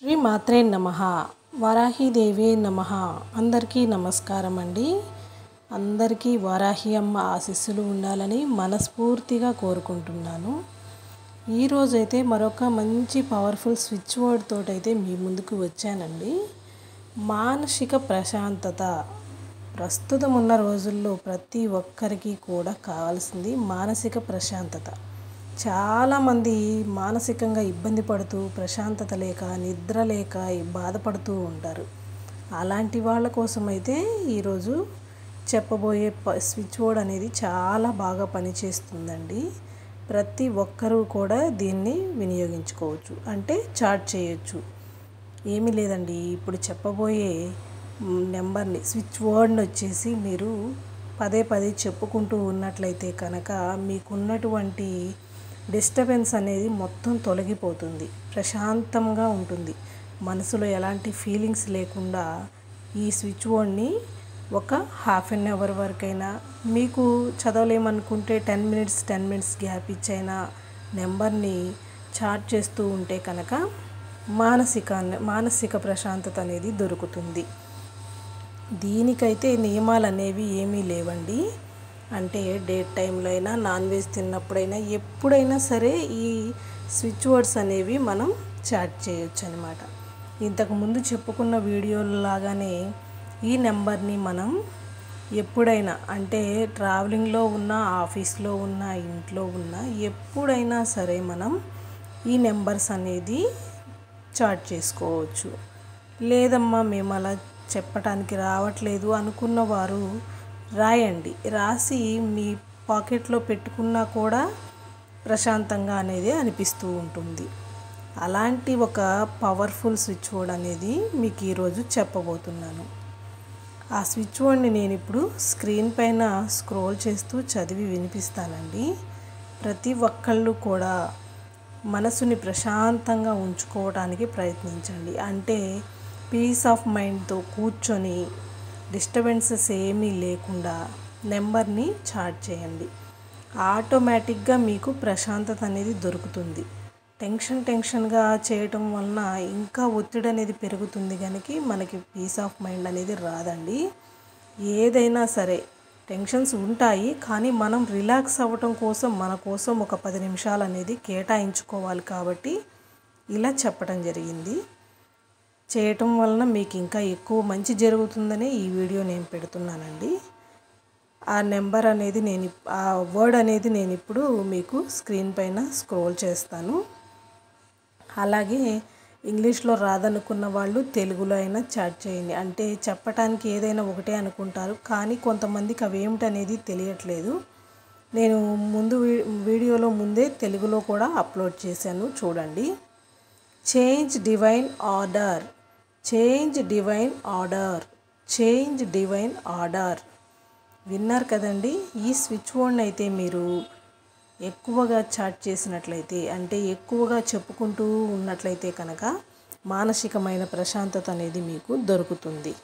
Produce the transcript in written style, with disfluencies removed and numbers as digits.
శ్రీ మాత్రే నమః వారాహీదేవి నమః. అందరికీ నమస్కారం అండి. అందరికీ వారాహి అమ్మ ఆశీస్సులు ఉండాలని మనస్ఫూర్తిగా కోరుకుంటున్నాను. ఈరోజైతే మరొక మంచి పవర్ఫుల్ స్విచ్ వర్డ్ తోటైతే మీ ముందుకు వచ్చానండి. మానసిక ప్రశాంతత. ప్రస్తుతం ఉన్న రోజుల్లో ప్రతి ఒక్కరికి కూడా కావాల్సింది మానసిక ప్రశాంతత. చాలామంది మానసికంగా ఇబ్బంది పడుతూ ప్రశాంతత లేక నిద్ర లేక బాధపడుతూ ఉంటారు. అలాంటి వాళ్ళ కోసమైతే ఈరోజు చెప్పబోయే స్విచ్ వర్డ్ అనేది చాలా బాగా పనిచేస్తుందండి. ప్రతి ఒక్కరూ కూడా దీన్ని వినియోగించుకోవచ్చు, అంటే చాట్ చేయొచ్చు. ఏమీ లేదండి, ఇప్పుడు చెప్పబోయే నెంబర్ని స్విచ్ వర్డ్ని వచ్చేసి మీరు పదే పదే చెప్పుకుంటూ ఉన్నట్లయితే కనుక మీకున్నటువంటి డిస్టర్బెన్స్ అనేది మొత్తం తొలగిపోతుంది, ప్రశాంతంగా ఉంటుంది. మనసులో ఎలాంటి ఫీలింగ్స్ లేకుండా ఈ స్విచ్ వర్డ్ని ఒక హాఫ్ అన్ అవర్ వరకైనా, మీకు చదవలేమనుకుంటే 10 మినిట్స్ గ్యాప్ ఇచ్చైనా నెంబర్ని చాట్ చేస్తూ ఉంటే కనుక మానసిక ప్రశాంతత అనేది దొరుకుతుంది. దీనికైతే నియమాలు అనేవి ఏమీ లేవండి. అంటే డే టైంలో అయినా, నాన్ వెజ్ తిన్నప్పుడైనా, ఎప్పుడైనా సరే ఈ స్విచ్ వర్డ్స్ అనేవి మనం చాట్ చేయొచ్చు అనమాట. ఇంతకుముందు చెప్పుకున్న వీడియోలాగానే ఈ నెంబర్ని మనం ఎప్పుడైనా, అంటే ట్రావెలింగ్లో ఉన్న, ఆఫీస్లో ఉన్న, ఇంట్లో ఉన్న, ఎప్పుడైనా సరే మనం ఈ నెంబర్స్ అనేది చాట్ చేసుకోవచ్చు. లేదమ్మా మేము అలా చెప్పటానికి రావట్లేదు అనుకున్న వారు రాయండి. రాసి మీ పాకెట్లో పెట్టుకున్నా కూడా ప్రశాంతంగా అనేది అనిపిస్తూ ఉంటుంది. అలాంటి ఒక పవర్ఫుల్ స్విచ్ వర్డ్ అనేది మీకు ఈరోజు చెప్పబోతున్నాను. ఆ స్విచ్ వర్డ్ని నేను ఇప్పుడు స్క్రీన్ పైన స్క్రోల్ చేస్తూ చదివి వినిపిస్తానండి. ప్రతి ఒక్కళ్ళు కూడా మనసుని ప్రశాంతంగా ఉంచుకోవడానికి ప్రయత్నించండి. అంటే పీస్ ఆఫ్ మైండ్తో కూర్చొని డిస్టర్బెన్సెస్ ఏమీ లేకుండా నెంబర్ని చాట్ చేయండి. ఆటోమేటిక్గా మీకు ప్రశాంతత అనేది దొరుకుతుంది. టెన్షన్గా చేయటం వలన ఇంకా ఒత్తిడి అనేది పెరుగుతుంది, కనుక మనకి పీస్ ఆఫ్ మైండ్ అనేది రాదండి. ఏదైనా సరే టెన్షన్స్ ఉంటాయి, కానీ మనం రిలాక్స్ అవ్వటం కోసం మన కోసం ఒక 10 నిమిషాలు అనేది కేటాయించుకోవాలి. కాబట్టి ఇలా చెప్పడం జరిగింది. చేయటం వలన మీకు ఇంకా ఎక్కువ మంచి జరుగుతుందని ఈ వీడియో నేను పెడుతున్నానండి. ఆ నెంబర్ అనేది ఆ వర్డ్ అనేది నేను ఇప్పుడు మీకు స్క్రీన్ పైన స్క్రోల్ చేస్తాను. అలాగే ఇంగ్లీష్లో రాదనుకున్న వాళ్ళు తెలుగులో అయినా చాట్ చేయండి. అంటే చెప్పటానికి ఏదైనా ఒకటే అనుకుంటారు, కానీ కొంతమందికి అవి ఏమిటనేది తెలియట్లేదు. నేను వీడియోలో ముందే తెలుగులో కూడా అప్లోడ్ చేశాను, చూడండి. Change divine order, change divine order, change divine order. విన్నారు కదండి. ఈ స్విచ్ వర్డ్ని అయితే మీరు ఎక్కువగా చాట్ చేసినట్లయితే, అంటే ఎక్కువగా చెప్పుకుంటూ ఉన్నట్లయితే కనుక మానసికమైన ప్రశాంతత అనేది మీకు దొరుకుతుంది.